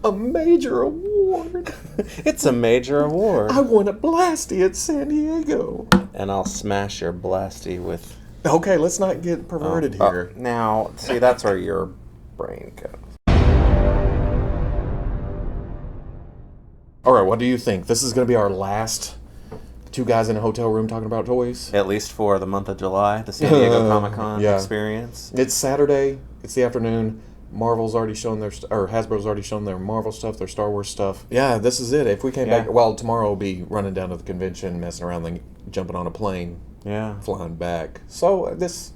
a major award. It's a major award. I won a Blasty at San Diego. And I'll smash your Blasty with... Okay, let's not get perverted here. Now, see, that's where your brain goes. All right, what do you think? This is going to be our last two guys in a hotel room talking about toys? At least for the month of July, the San Diego Comic-Con experience. It's Saturday. It's the afternoon. Marvel's already shown or Hasbro's already shown their Marvel stuff, their Star Wars stuff. Yeah, this is it. If we came back, well, tomorrow we'll be running down to the convention, messing around, then jumping on a plane, flying back. So this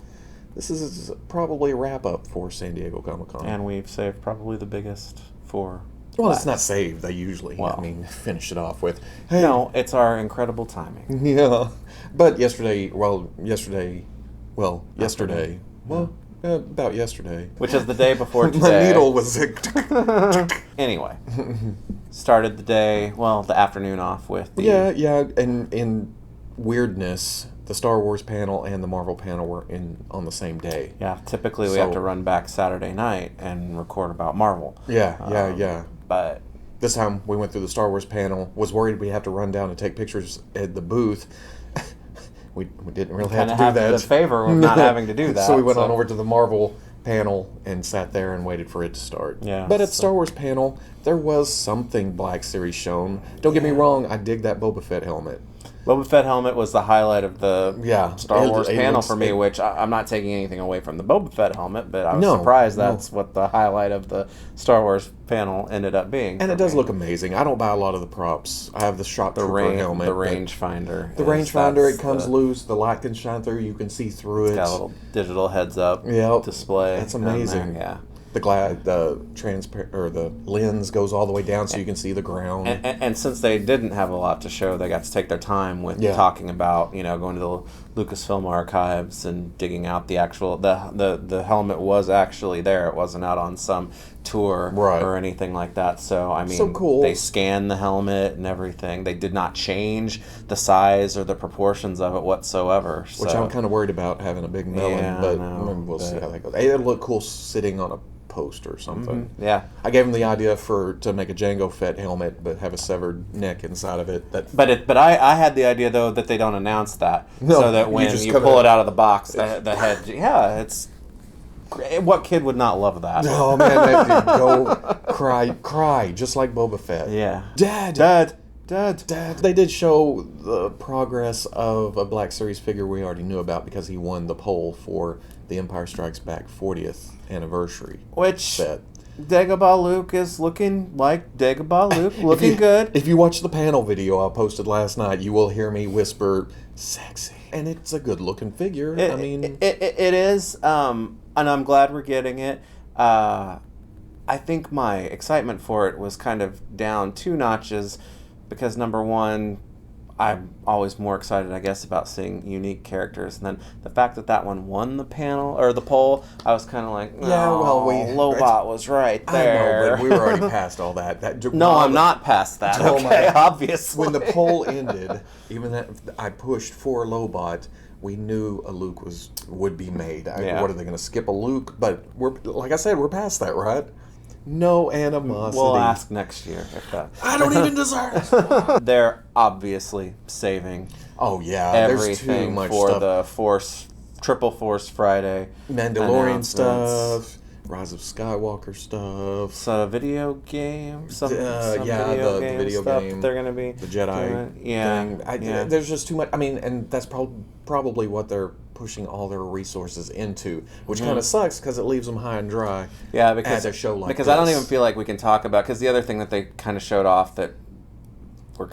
is probably a wrap-up for San Diego Comic-Con. And we've saved probably the biggest for... Well, it's not saved. They usually, finish it off with... Hey. No, it's our incredible timing. Yeah. But yesterday... Well, about yesterday. Which is the day before today. My needle was... Anyway. Started the day, the afternoon off with the... Yeah, and in weirdness, the Star Wars panel and the Marvel panel were on the same day. Yeah, typically we have to run back Saturday night and record about Marvel. Yeah. But this time we went through the Star Wars panel, was worried we'd have to run down and take pictures at the booth. We didn't really have to do that. The favor of not having to do that. So we went on over to the Marvel panel and sat there and waited for it to start. Yeah. But at the Star Wars panel, there was something Black Series shown. Don't get me wrong, I dig that Boba Fett helmet. Boba Fett helmet was the highlight of the Star Wars panel for me, which I'm not taking anything away from the Boba Fett helmet, but I was surprised that's what the highlight of the Star Wars panel ended up being. And it does look amazing. I don't buy a lot of the props. I have the Shock Trooper helmet. The rangefinder. The rangefinder, it comes loose. The light can shine through. You can see through it. It's got a little digital heads-up display. That's amazing. Yeah. The lens goes all the way down so you can see the ground. And since they didn't have a lot to show, they got to take their time with talking about, going to the Lucasfilm archives and digging out the actual... The helmet was actually there. It wasn't out on some tour or anything like that. So, I mean, so cool. They scanned the helmet and everything. They did not change the size or the proportions of it whatsoever. Which I'm kind of worried about having a big melon, but we'll see how that goes. It'll look cool sitting on a post or something. Mm-hmm. Yeah. I gave him the idea to make a Jango Fett helmet, but have a severed neck inside of it. But I had the idea though that they don't announce that, so that when you pull it out of the box, the head. Yeah, it's. What kid would not love that? Oh man, that dude go cry just like Boba Fett. Yeah. Dad. They did show the progress of a Black Series figure we already knew about because he won the poll for the Empire Strikes Back 40th anniversary. Which set. Dagobah Luke is looking like Dagobah Luke, looking good. If you watch the panel video I posted last night, you will hear me whisper, sexy. And it's a good looking figure. It is, and I'm glad we're getting it. I think my excitement for it was kind of down 2 notches because, number one, I'm always more excited, I guess, about seeing unique characters. And then the fact that one won the panel, or the poll, I was kind of like, Lobot was right there. I know, but we were already past all that. I'm not past that, obviously. When the poll ended, even that I pushed for Lobot, we knew a Luke would be made. What are they going to skip a Luke? But like I said, we're past that, right? No animosity. We'll ask next year if that. I don't even deserve it. They're obviously saving. Oh yeah, everything there's too much for stuff. the Triple Force Friday. Mandalorian stuff, Rise of Skywalker stuff. So video game, the video game. They're gonna be the Jedi thing. There's just too much. I mean, and that's probably what they're pushing all their resources into, which kind of sucks because it leaves them high and dry. Yeah, because at a show like because this. I don't even feel like we can talk about, because the other thing that they kind of showed off that were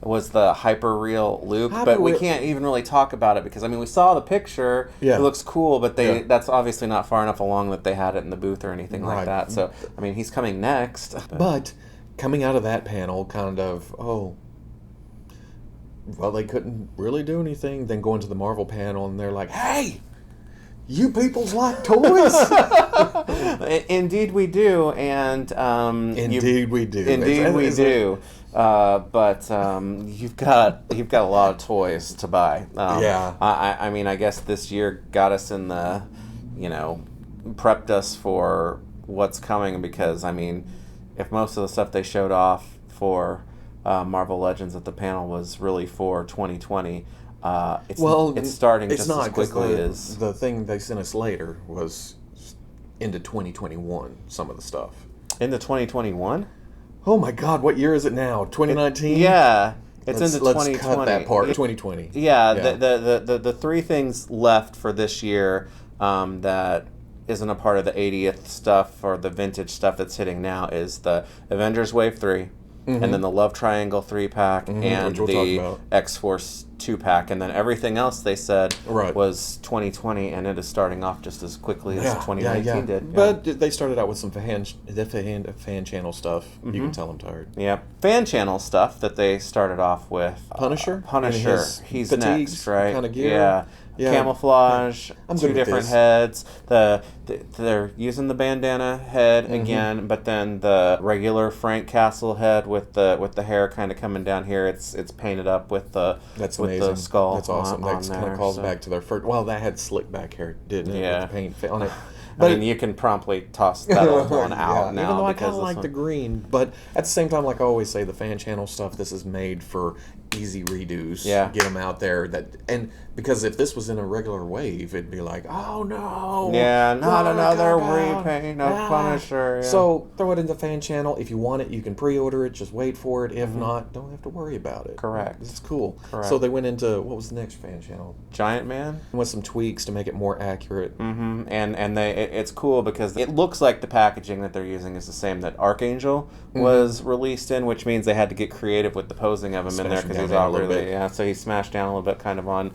was the hyper real Luke, but we can't even really talk about it because we saw the picture. It looks cool, but that's obviously not far enough along that they had it in the booth or anything like that. So he's coming next. But coming out of that panel, kind of they couldn't really do anything. Then go into the Marvel panel and they're like, "Hey, you people's like toys." Indeed we do, and indeed we do. Indeed we do. But you've got a lot of toys to buy. I guess this year got us in the, prepped us for what's coming because if most of the stuff they showed off for Marvel Legends at the panel was really for 2020, it's starting it's just not, as quickly as... The thing they sent us later was into 2021, some of the stuff. Into 2021? Oh my god, what year is it now? 2019? Yeah. It's into 2020. Let's cut that part. 2020. Yeah, the three things left for this year that isn't a part of the 80th stuff or the vintage stuff that's hitting now is the Avengers Wave 3, and then the Love Triangle 3-pack, and the X-Force 2-pack, and then everything else they said was 2020, and it is starting off just as quickly as 2019 did. But they started out with some fan channel stuff. You can tell I'm tired. Yeah. Fan channel stuff that they started off with. Punisher? He's next, right? Kind of gear. Yeah. Camouflage, I'm two good with different this. heads. They're using the bandana head again, but then the regular Frank Castle head with the hair kind of coming down here. It's painted up with the the skull. That's awesome. That kind of calls back to their first. Well, that had slick back hair, didn't it? Yeah. With the paint on it. But I mean, you can promptly toss that old one out now. Even though I kind of like the green, but at the same time, like I always say, the fan channel stuff. This is made for easy redos. Yeah. Get them out there. Because if this was in a regular wave, it'd be like, oh no. Yeah, not another repaint of Punisher. Yeah. So throw it in the fan channel. If you want it, you can pre-order it. Just wait for it. If not, don't have to worry about it. Correct. It's cool. Correct. So they went into, what was the next fan channel? Giant Man? With some tweaks to make it more accurate. And it's cool because it looks like the packaging that they're using is the same that Archangel was released in, which means they had to get creative with the posing of him in there because he's all really so he smashed down a little bit, kind of on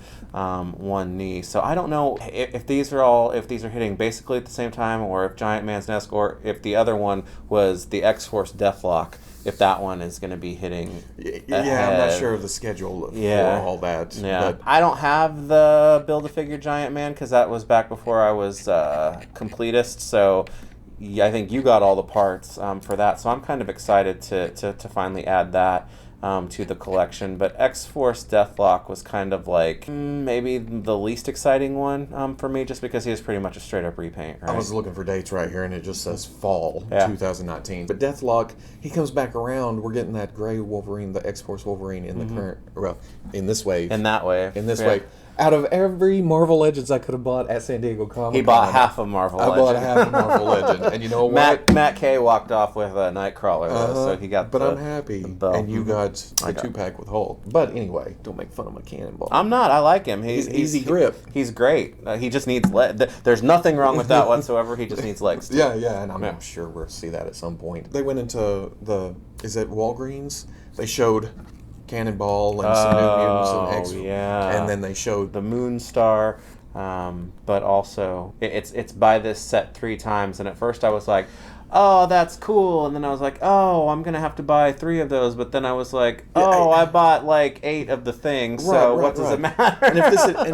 one knee. So I don't know if these are hitting basically at the same time, or if Giant Man's Nest, or if the other one was the X-Force Deathlock, if that one is going to be hitting I'm not sure of the schedule for all that. Yeah, but I don't have the Build-A-Figure Giant Man because that was back before I was completist, so I think you got all the parts for that, so I'm kind of excited to finally add that to the collection. But X-Force Deathlock was kind of like maybe the least exciting one for me, just because he is pretty much a straight up repaint, right? I was looking for dates right here, and it just says fall 2019. But Deathlock, he comes back around. We're getting that gray Wolverine, the X-Force Wolverine in the current, well, in this wave. In that wave. In this wave. Out of every Marvel Legends I could have bought at San Diego Comic-Con, he bought half of Marvel Legend. I bought half of Marvel Legend. And you know what? Matt K walked off with a Nightcrawler, so he got I'm happy. And you got the 2-pack with Hulk. But anyway, don't make fun of my Cannonball. I'm not. I like him. He's easy grip. He's great. He just needs legs. There's nothing wrong with that whatsoever. He just needs legs. Yeah, and I'm sure we'll see that at some point. They went into is it Walgreens? They showed Cannonball and some New Mutants and X. And then they showed the Moonstar, but also it's by this set 3 times. And at first I was like, oh, that's cool. And then I was like, oh, I'm going to have to buy 3 of those. But then I was like, I bought like 8 of the things. So what does it matter? And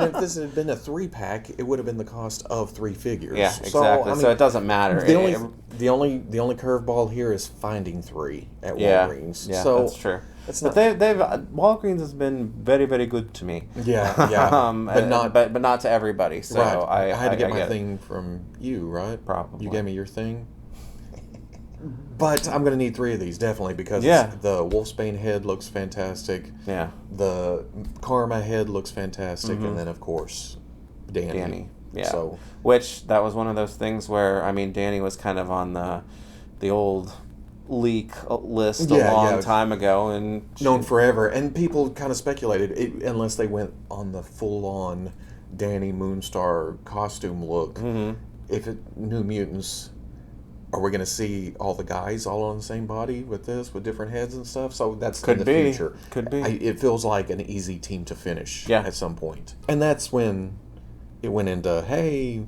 if this had been a 3-pack, it would have been the cost of 3 figures. Yeah, exactly. So it doesn't matter. The only curveball here is finding 3 at Walgreens. Yeah, so that's true. But they've Walgreens has been very, very good to me. Yeah. but not to everybody. So I had to get my thing from you, right? Probably. You gave me your thing. But I'm going to need 3 of these, definitely, because the Wolfsbane head looks fantastic. Yeah. The Karma head looks fantastic. And then, of course, Danny. Yeah. So, which, that was one of those things where, I mean, Danny was kind of on the old leak list a long time ago. And known forever. And people kind of speculated, unless they went on the full-on Danny Moonstar costume look, if New Mutants... Are we going to see all the guys all on the same body with different heads and stuff? So that's in the future. Could be. It feels like an easy team to finish at some point. And that's when it went into, hey,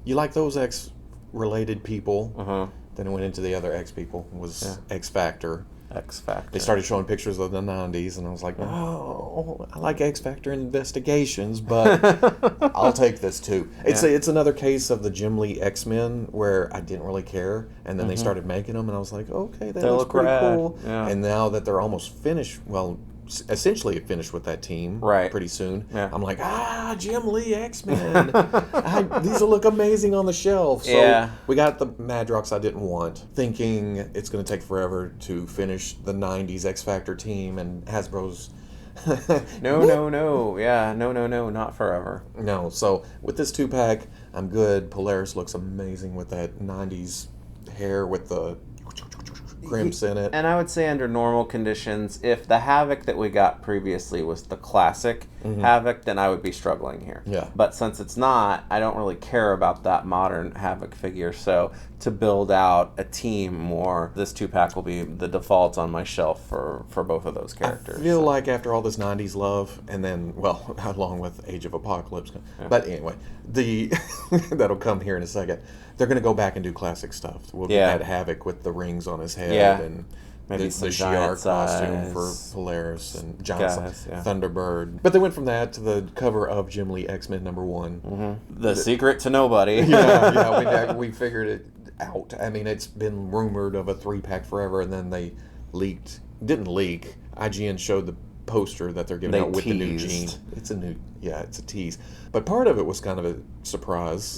you like those X-related people? Then it went into the other X people. It was X-Factor. X-Factor. They started showing pictures of the 90s, and I was like, oh, I like X-Factor investigations, but I'll take this too. It's another case of the Jim Lee X-Men where I didn't really care, and then they started making them, and I was like, okay, that looks pretty cool. Yeah. And now that they're almost finished, well, essentially finished with that team pretty soon. Yeah. I'm like, Jim Lee X-Men. These will look amazing on the shelf. So we got the Madrox I didn't want, thinking it's going to take forever to finish the 90s X Factor team, and Hasbro's... No. Yeah, no, not forever. No, so with this 2-pack, I'm good. Polaris looks amazing with that 90s hair with the crimps in it. And I would say under normal conditions, if the Havoc that we got previously was the classic Havoc, then I would be struggling here. Yeah. But since it's not, I don't really care about that modern Havoc figure. So to build out a team more, this 2-pack will be the default on my shelf for both of those characters. I feel like after all this 90s love, and then, well, along with Age of Apocalypse, but anyway, that'll come here in a second. They're going to go back and do classic stuff. We'll get that Havoc with the rings on his head and maybe the some Shi'ar costume for Polaris and Giant Thunderbird. But they went from that to the cover of Jim Lee X-Men #1. The secret to nobody. We figured it out. I mean, it's been rumored of a 3-pack forever, and then they didn't leak. IGN showed the poster that they're giving out with the new Gene. It's a tease. But part of it was kind of a surprise.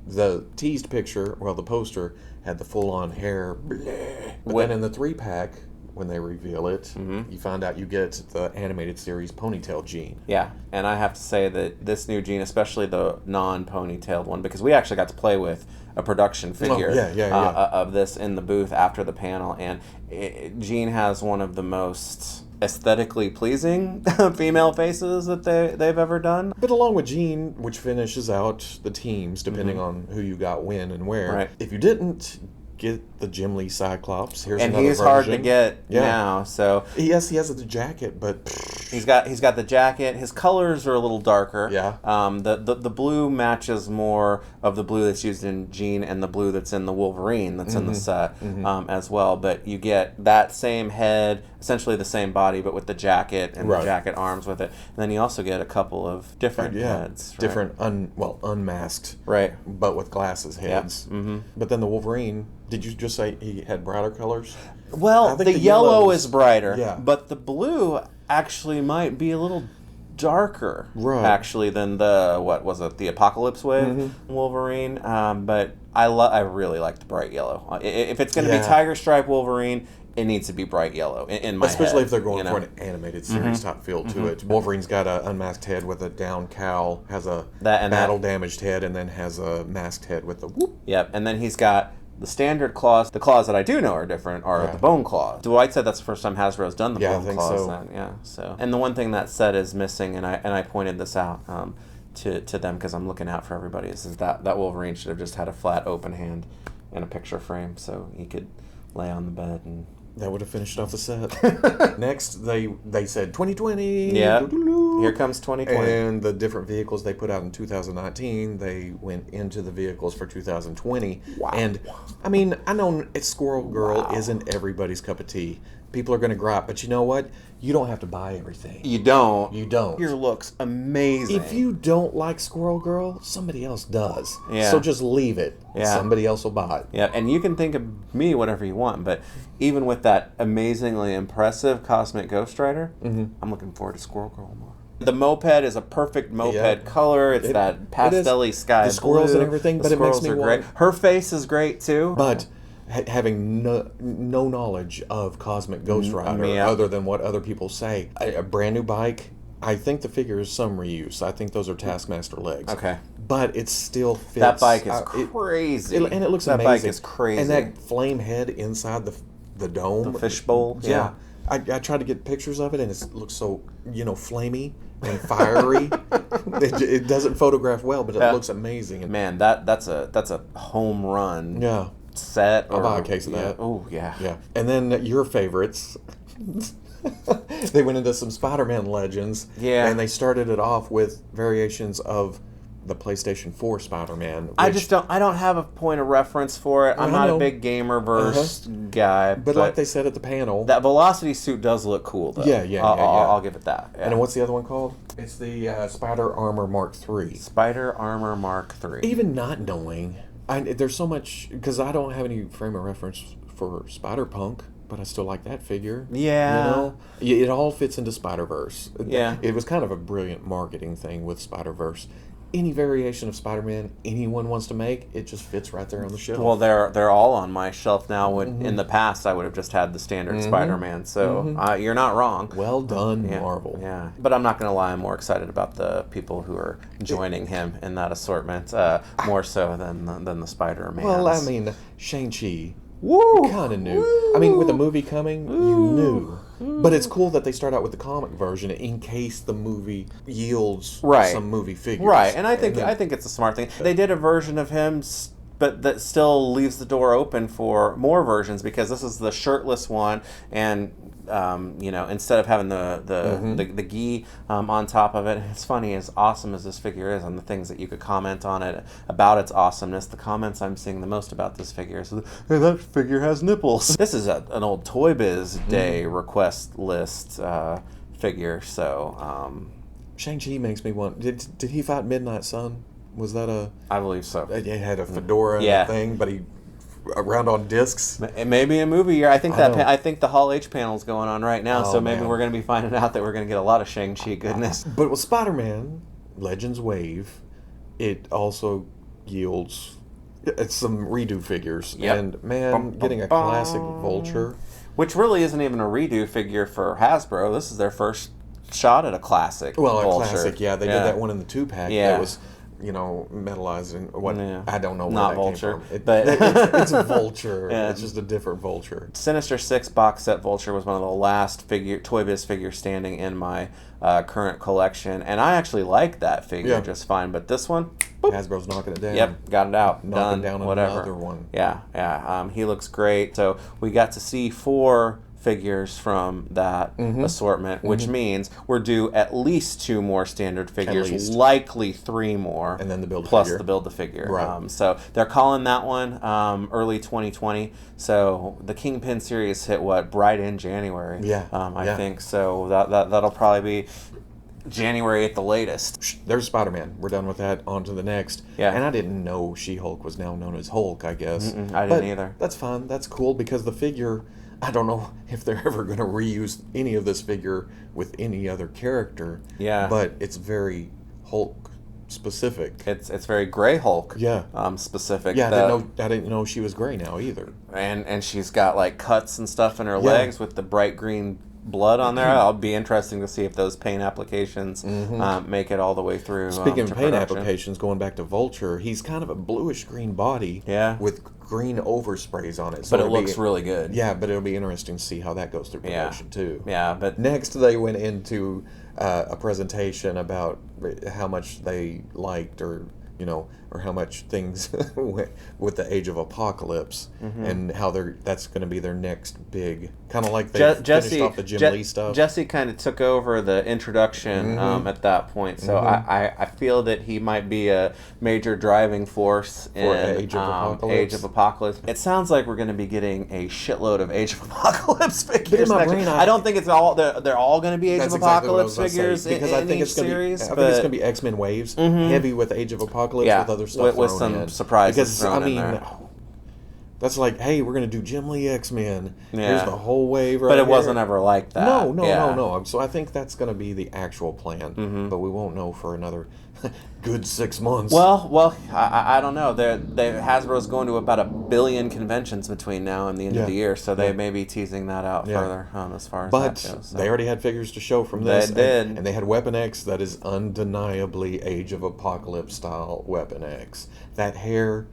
The teased picture, the poster had the full-on hair. But then in the 3-pack, when they reveal it, you find out you get the animated series Ponytail Gene. Yeah, and I have to say that this new Gene, especially the non-ponytailed one, because we actually got to play with a production figure of this in the booth after the panel, and Gene has one of the most aesthetically pleasing female faces that they've ever done. But along with Gene, which finishes out the teams depending on who you got when and where, if you didn't get the Jim Lee Cyclops, here's another version. And he's hard to get now, so... Yes, he has the jacket, but... He's got the jacket. His colors are a little darker. Yeah. The blue matches more of the blue that's used in Gene and the blue that's in the Wolverine that's in the set as well. But you get that same head, essentially the same body, but with the jacket and the jacket arms with it. And then you also get a couple of different heads. Right? Different, unmasked. Right. But with glasses heads. Yeah. But then the Wolverine, did you just say he had brighter colors? Well, the yellow is brighter, but the blue actually might be a little darker, actually, than the Apocalypse Wave Wolverine. But I really like the bright yellow. If it's going to be Tiger Stripe Wolverine, it needs to be bright yellow in my Especially head, if they're going for an animated series type feel to it. Wolverine's got an unmasked head with a down cowl, has a battle-damaged head, and then has a masked head with a whoop. Yep, and then he's got the standard claws. The claws that I do know are different are the bone claws. Dwight said that's the first time Hasbro's done the bone claws. So. And the one thing that set is missing, and I pointed this out to them because I'm looking out for everybody, is that Wolverine should have just had a flat open hand and a picture frame so he could lay on the bed and... That would have finished off the set. Next, they said 2020. Yeah. Here comes 2020. And the different vehicles they put out in 2019, they went into the vehicles for 2020. Wow. And, I mean, I know Squirrel Girl isn't everybody's cup of tea. People are going to gripe, but you know what? You don't have to buy everything. You don't. You don't. Your looks amazing. If you don't like Squirrel Girl, somebody else does. Yeah. So just leave it. Yeah. Somebody else will buy it. Yeah, and you can think of me whatever you want, but even with that amazingly impressive Cosmic Ghost Rider, I'm looking forward to Squirrel Girl more. The moped is a perfect moped color. It's that pastel-y sky the squirrels blue. And everything, the but it makes squirrels me are great. Her face is great too. But having no knowledge of Cosmic Ghost Rider other than what other people say, a brand new bike, I think the figure is some reuse. I think those are Taskmaster legs. Okay. But it still fits. That bike is crazy. And it looks amazing. That bike is crazy. And that flame head inside the dome. The fishbowl. Yeah. I tried to get pictures of it, and it looks so, flamey and fiery. It doesn't photograph well, but it looks amazing. And man, that's a home run. Yeah. Set. I'll buy a case of that. Oh, yeah. Yeah. And then your favorites. They went into some Spider-Man legends. Yeah. And they started it off with variations of the PlayStation 4 Spider-Man. I don't have a point of reference for it. I'm not a big Gamerverse guy. But like they said at the panel, that Velocity suit does look cool, though. Yeah. I'll give it that. Yeah. And then what's the other one called? It's the Spider Armor Mark III. Spider Armor Mark III. Even not knowing, there's so much, because I don't have any frame of reference for Spider-Punk, but I still like that figure. Yeah. You know? It all fits into Spider-Verse. Yeah. It was kind of a brilliant marketing thing with Spider-Verse. Any variation of Spider-Man anyone wants to make, it just fits right there on the shelf. Well, they're all on my shelf now. In the past, I would have just had the standard Spider-Man. So you're not wrong. Well done, Yeah, Marvel. Yeah, but I'm not going to lie. I'm more excited about the people who are joining him in that assortment, more so than the Spider-Man. Well, I mean, Shang-Chi. Woo! You kind of knew. I mean, with the movie coming, you knew. But it's cool that they start out with the comic version in case the movie yields some movie figures. Right, and I think it's a smart thing. They did a version of him, but that still leaves the door open for more versions, because this is the shirtless one, and instead of having the gi on top of it. It's funny, as awesome as this figure is, and the things that you could comment on it about its awesomeness, the comments I'm seeing the most about this figure is, hey, that figure has nipples. This is an old Toy Biz Day request list figure, so... Shang-Chi makes me want... Did he fight Midnight Sun? Was that a... I believe so. He had a fedora and a thing, but he... around on discs. Maybe a movie year. I think I think the Hall H panel is going on right now, so maybe we're going to be finding out that we're going to get a lot of Shang-Chi goodness. But with Spider-Man, Legends Wave, it also yields some redo figures. Yep. And man, getting a classic Vulture, which really isn't even a redo figure for Hasbro. This is their first shot at a classic. Well, Vulture. A classic, yeah. They did that one in the 2-pack. Yeah. That was, metallized and what I don't know where not that Vulture, came from. But it's a Vulture. Yeah. It's just a different Vulture. Sinister 6 box set Vulture was one of the last Toy Biz figures standing in my current collection, and I actually like that figure just fine. But this one, boop. Hasbro's knocking it down. Yep, got it out. Knocking done. down Whatever. another one. Yeah. He looks great. So we got to see 4 figures from that assortment, which means we're due at least 2 more standard figures, likely 3 more, and then the the Build-A-Figure. Right. So they're calling that one early 2020. So the Kingpin series hit right in January. Yeah. I think so. That'll probably be January at the latest. There's Spider-Man. We're done with that. On to the next. Yeah. And I didn't know She-Hulk was now known as Hulk, I guess. I didn't either. That's fine. That's cool, because the figure, I don't know if they're ever going to reuse any of this figure with any other character. Yeah. But it's very Hulk specific. It's very Gray Hulk. Yeah. Specific. Yeah, I didn't know she was gray now either. And she's got like cuts and stuff in her legs with the bright green blood on there. It'll be interesting to see if those paint applications make it all the way through. Speaking of paint applications, going back to Vulture, he's kind of a bluish green body with green oversprays on it. So but it looks really good. Yeah, but it'll be interesting to see how that goes through production too. Yeah, but next they went into a presentation about how much they liked, or how much things went with the Age of Apocalypse, and how that's going to be their next big, kind of like they finished off the Jim Lee stuff. Jesse kind of took over the introduction at that point, so I feel that he might be a major driving force in Age of Apocalypse. It sounds like we're going to be getting a shitload of Age of Apocalypse figures. But in my brain, I don't think it's all they're all going to be Age of Apocalypse figures because I think it's series. I think it's going to be X-Men waves, heavy with Age of Apocalypse, with other stuff with some surprises thrown in there. That's like, hey, we're going to do Jim Lee X-Men. Here's the whole wave right But it here. wasn't ever like that. No. So I think that's going to be the actual plan. But we won't know for another good 6 months. Well, I don't know. Hasbro's going to about 1 billion conventions between now and the end of the year, so they may be teasing that out further as far as that goes. They already had figures to show from this. They did. And they had Weapon X that is undeniably Age of Apocalypse style Weapon X. That hair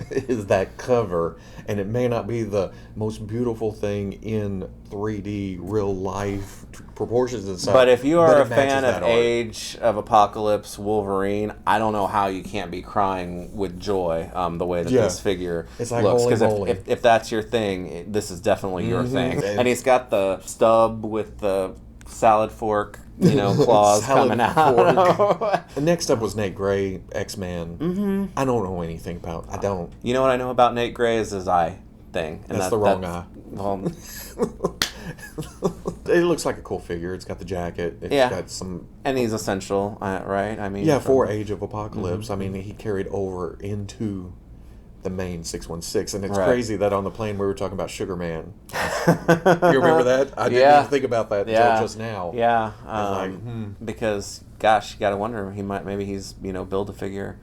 is that cover, and it may not be the most beautiful thing in 3D real life proportions and stuff, but if you are a fan of art. Age of Apocalypse Wolverine, I don't know how you can't be crying with joy the way that this figure it's like looks, because holy. if that's your thing, this is definitely your thing. And he's got the stub with the salad fork claws coming out. And next up was Nate Gray, X-Man. I don't know anything about. I don't. You know what I know about Nate Gray is his eye thing. And that's the wrong eye. Well, it looks like a cool figure. It's got the jacket. It's got some. And he's essential, right? I mean, for Age of Apocalypse. I mean, he carried over into the main 616. And it's Right. crazy that on the plane we were talking about Sugar Man. You remember that? I didn't Yeah. even think about that Yeah. until just now. Yeah, like, because gosh, you got to wonder maybe he's Build-A-Figure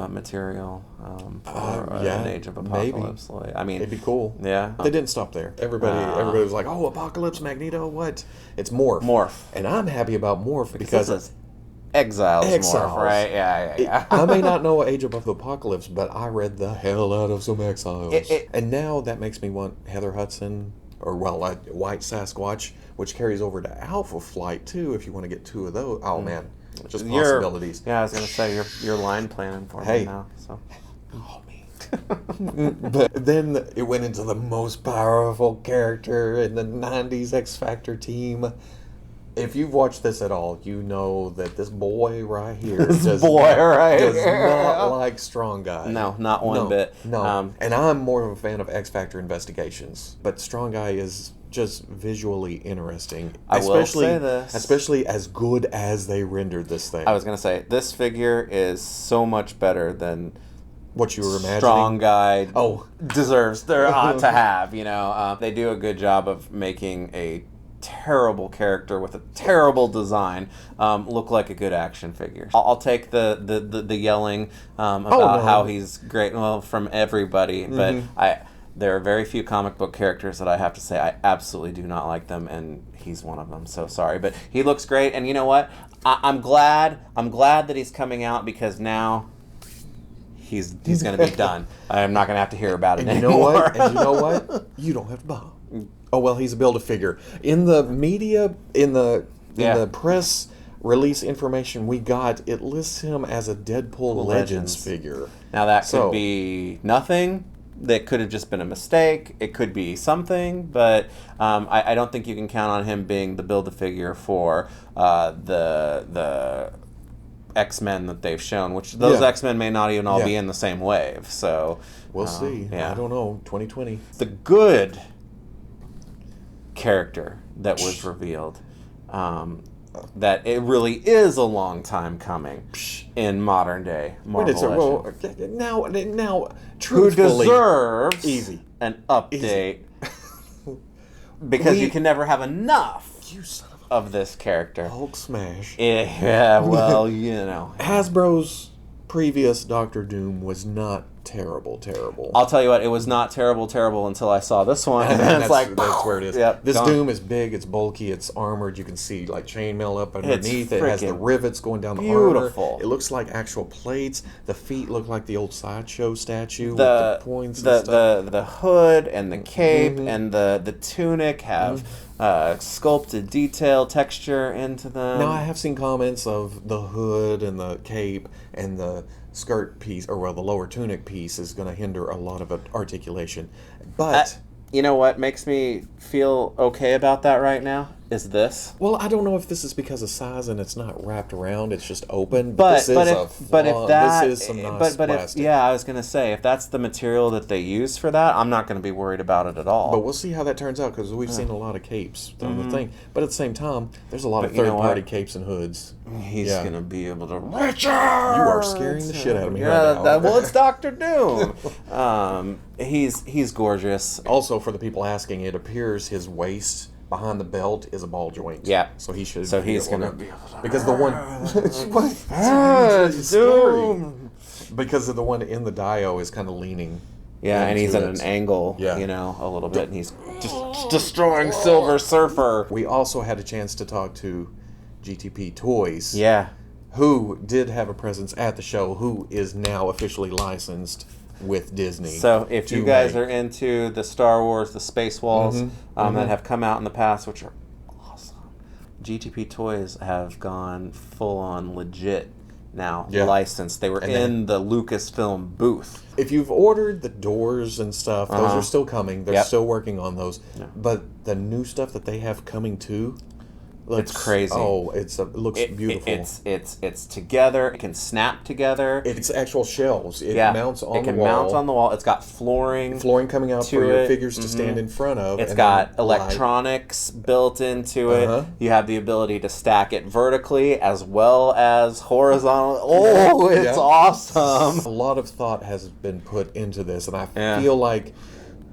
material for yeah, an Age of maybe. Apocalypse. Like, I mean, It'd be cool. yeah. They didn't stop there. Everybody was like, "Oh, Apocalypse, Magneto, what?" It's Morph. Morph. And I'm happy about Morph because this is Exiles, Exiles. Morph, right? Yeah. I may not know Age of Apocalypse, but I read the hell out of some Exiles. And now that makes me want Heather Hudson, or White Sasquatch, which carries over to Alpha Flight too. If you want to get 2 of those, oh man, just possibilities. Yeah, I was gonna say you're line planning for me now. So. Oh man. But then it went into the most powerful character in the '90s X Factor team. If you've watched this at all, you know that this boy right here does not like strong guy. No, not one bit. No. And I'm more of a fan of X Factor investigations, but strong guy is just visually interesting. I will say this. Especially as good as they rendered this thing. I was gonna say this figure is so much better than what you were imagining. Strong guy deserves to have. They do a good job of making a terrible character with a terrible design look like a good action figure. I'll take the yelling about how he's great from everybody, but there are very few comic book characters that I have to say I absolutely do not like them, and he's one of them. So sorry, but he looks great, and you know what? I'm glad that he's coming out, because now he's going to be done. I'm not going to have to hear about it anymore. And you know what? You don't have to buy. Oh well, he's a Build-A-Figure. In the media, in the press release information we got, it lists him as a Deadpool Legends figure. Now that could be nothing. That could have just been a mistake. It could be something, but I don't think you can count on him being the Build-A-Figure for the X-Men that they've shown, which those X-Men may not even all be in the same wave. So we'll see. I don't know. 2020. The good character that was revealed, that it really is a long time coming in modern day Marvel Legends. Now, who deserves an update? Easy. Because you can never have enough of this character. Hulk smash. Yeah, well, Hasbro's previous Doctor Doom was not terrible. I'll tell you what, it was not terrible until I saw this one, and then that's where it is. Yep, this Doom is big, it's bulky, it's armored. You can see like chainmail up underneath. It has the rivets going down the armor. It looks like actual plates. The feet look like the old Sideshow statue with the points. The hood and the cape and the tunic have sculpted detail, texture into them. Now I have seen comments of the hood and the cape and the skirt piece, or the lower tunic piece is going to hinder a lot of articulation. But you know what makes me feel okay about that right now is this. Well, I don't know if this is because of size and it's not wrapped around; it's just open. This is some nice plastic. I was gonna say, if that's the material that they use for that, I'm not gonna be worried about it at all. But we'll see how that turns out, because we've seen a lot of capes on the thing. But at the same time, there's a lot of third-party capes and hoods. He's gonna be able to. Richard! You are scaring the shit out of me right now. Well, it's Dr. Doom. He's gorgeous. Also, for the people asking, it appears his waist behind the belt is a ball joint. Yeah. So he should. So he's gonna be because the one. It's Doom. scary. Because of the one in the Dio is kind of leaning. Yeah, and he's at an angle. a little bit, and he's just destroying Silver Surfer. We also had a chance to talk to Gtp Toys. Yeah. Who did have a presence at the show? Who is now officially licensed with Disney. So if you guys are into the Star Wars, the Space Walls that have come out in the past, which are awesome, Gtp Toys have gone full on legit now, licensed. They were in the Lucasfilm booth. If you've ordered the doors and stuff, those are still coming. They're still working on those. But the new stuff that they have coming too, Looks, it's crazy. Oh, it looks beautiful. It's together. It can snap together. It's actual shelves. It mounts on the wall. It can mount on the wall. It's got flooring coming out for your figures to stand in front of. It's got electronics built into it. You have the ability to stack it vertically as well as horizontally. Oh, it's awesome. A lot of thought has been put into this, and I feel like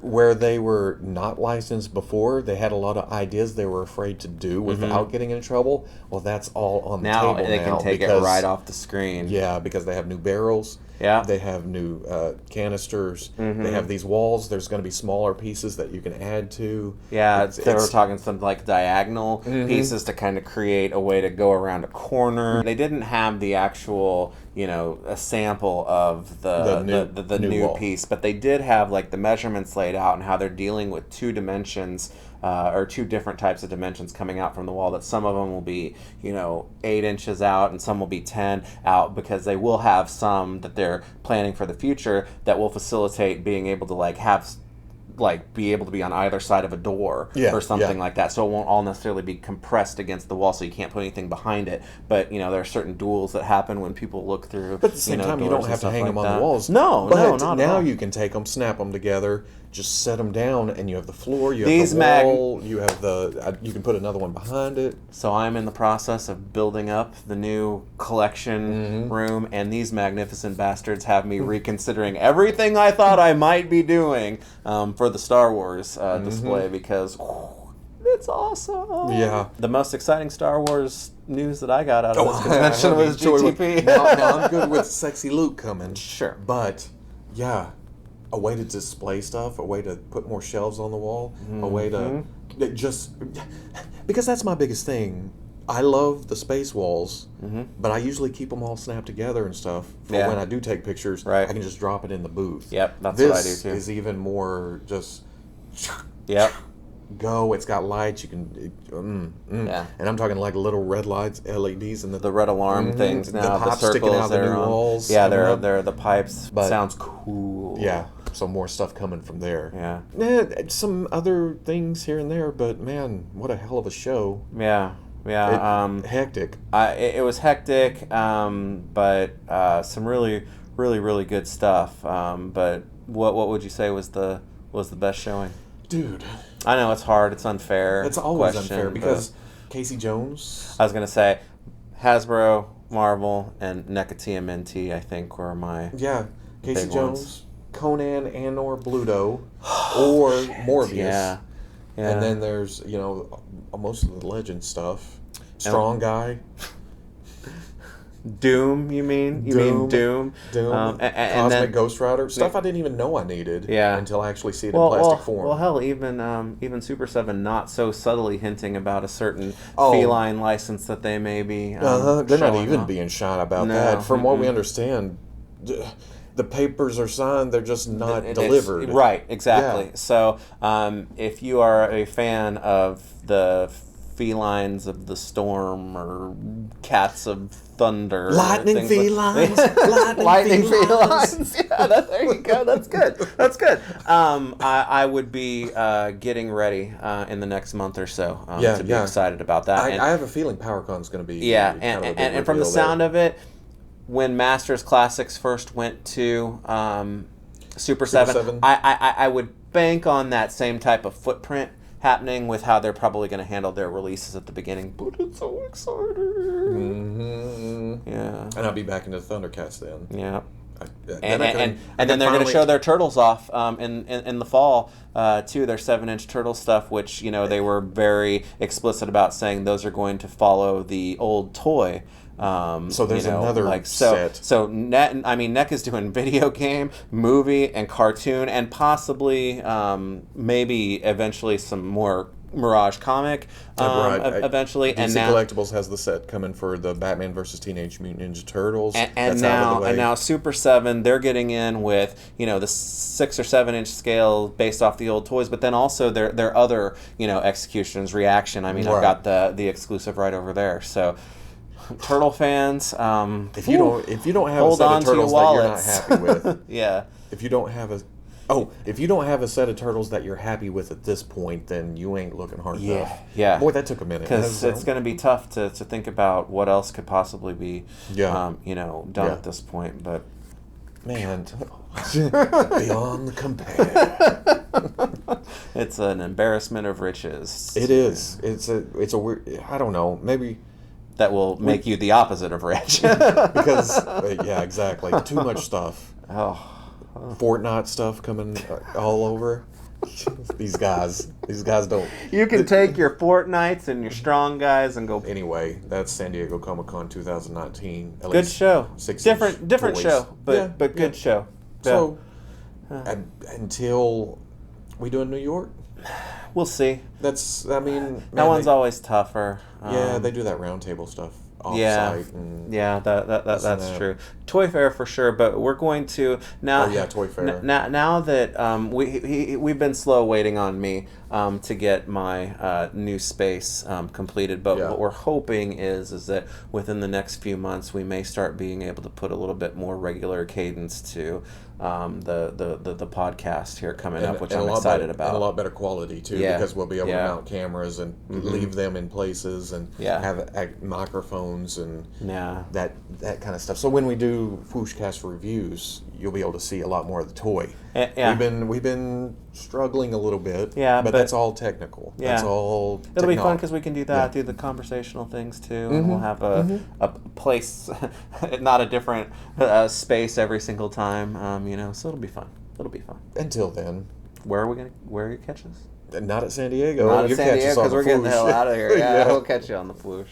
where they were not licensed before, they had a lot of ideas they were afraid to do without getting in trouble. Well, that's all on the table now. Now they can take it right off the screen. Yeah, because they have new barrels. Yeah. They have new canisters. They have these walls. There's going to be smaller pieces that you can add to. Yeah, they were talking some like diagonal pieces to kind of create a way to go around a corner. They didn't have the actual, a sample of the new piece, but they did have like the measurements laid out and how they're dealing with 2 dimensions. Or 2 different types of dimensions coming out from the wall, that some of them will be, 8 inches out and some will be 10 out, because they will have some that they're planning for the future that will facilitate being able to be able to be on either side of a door or something like that. So it won't all necessarily be compressed against the wall, so you can't put anything behind it. But, there are certain duels that happen when people look through. But at the same time, you don't have to hang them on the walls. No, not now at all. You can take them, snap them together, just set them down, and you have the floor, you have the wall, you have you can put another one behind it. So I'm in the process of building up the new collection room, and these magnificent bastards have me reconsidering everything I thought I might be doing for the Star Wars display, because it's awesome. Yeah. The most exciting Star Wars news that I got out of this convention was GTP. Now I'm good with Sexy Luke coming. Sure. But, yeah, a way to display stuff, a way to put more shelves on the wall, a way to just... Because that's my biggest thing. I love the space walls, but I usually keep them all snapped together and stuff for when I do take pictures. Right. I can just drop it in the booth. Yep, that's what I do too. This is even more just... Yep. Go. It's got lights. You can, Yeah. And I'm talking like little red lights, LEDs, and the red alarm things now. The pipes sticking out the new walls. Yeah, they're the pipes. But sounds cool. Yeah. So more stuff coming from there. Yeah. Some other things here and there, but man, what a hell of a show. Yeah. Yeah. Hectic. It was hectic, but some really, really, really good stuff. But what would you say was the best showing? Dude. I know it's hard. It's unfair. It's always unfair because Casey Jones. I was going to say Hasbro, Marvel, and NECA TMNT, I think, were my Casey Jones, ones. Conan and/or Bluto, or Morbius. Yeah. And then there's, most of the Legend stuff. Strong Guy. Doom, you mean? You mean Doom? Doom. And Cosmic Ghost Rider. Stuff I didn't even know I needed until I actually see it in plastic form. Well, hell, even Super 7 not so subtly hinting about a certain feline license that they may be they're not even being shy about that. From what we understand, the papers are signed, they're just not delivered. Right, exactly. Yeah. So if you are a fan of the felines of the storm or cats of thunder, lightning felines, lightning felines. Yeah, there you go. That's good. That's good. I would be getting ready in the next month or so to be excited about that. I have a feeling PowerCon's going to be and from the sound of it, when Masters Classics first went to Super 7, I would bank on that same type of footprint happening with how they're probably going to handle their releases at the beginning. But it's so exciting. Yeah. And I'll be back into Thundercats then. Yeah. And then they're going to show their turtles off in the fall too. Their 7-inch turtle stuff, which they were very explicit about saying those are going to follow the old toy. So there's another set. So NEC is doing video game, movie, and cartoon, and possibly maybe eventually some more Mirage comic. Eventually, DC Collectibles has the set coming for the Batman versus Teenage Mutant Ninja Turtles. And now Super 7, they're getting in with the 6 or 7-inch scale based off the old toys, but then also their other executions, Reaction. I've got the exclusive right over there. So. Turtle fans, if you don't have a set of turtles that you're not happy with, yeah. If you don't have Oh, if you don't have a set of turtles that you're happy with at this point, then you ain't looking hard enough. Yeah. Boy, that took a minute. Because it's going to be tough to think about what else could possibly be, done at this point. But man, beyond the compare. It's an embarrassment of riches. It is. It's a weird. I don't know. Maybe that will make you the opposite of rich. Because exactly. Too much stuff. Oh. Fortnite stuff coming all over. These guys don't. You can take your Fortnites and your Strong Guys and go. Anyway, that's San Diego Comic-Con 2019. Good show. Different toys. Show, but good show. So, until we do in New York, we'll see. That one's always tougher. They do that roundtable stuff. Off-site that's true. Toy Fair for sure, but we're going to now. Toy Fair. Now that we've been slow waiting on me to get my new space completed, but what we're hoping is that within the next few months we may start being able to put a little bit more regular cadence to the podcast here coming up, which I'm excited about. And a lot better quality too, because we'll be able to mount cameras and leave them in places and have microphones and that kind of stuff. So when we do Fwooshcast reviews, you'll be able to see a lot more of the toy. We've been struggling a little bit, but that's all technical. That's all. It'll be fun because we can do that, do the conversational things too, and we'll have a place, not a different space every single time. So it'll be fun. Until then, where are you catch us? Not at San Diego. Not at San Diego, because we're getting the hell out of here. Yeah, we'll catch you on the Fwoosh.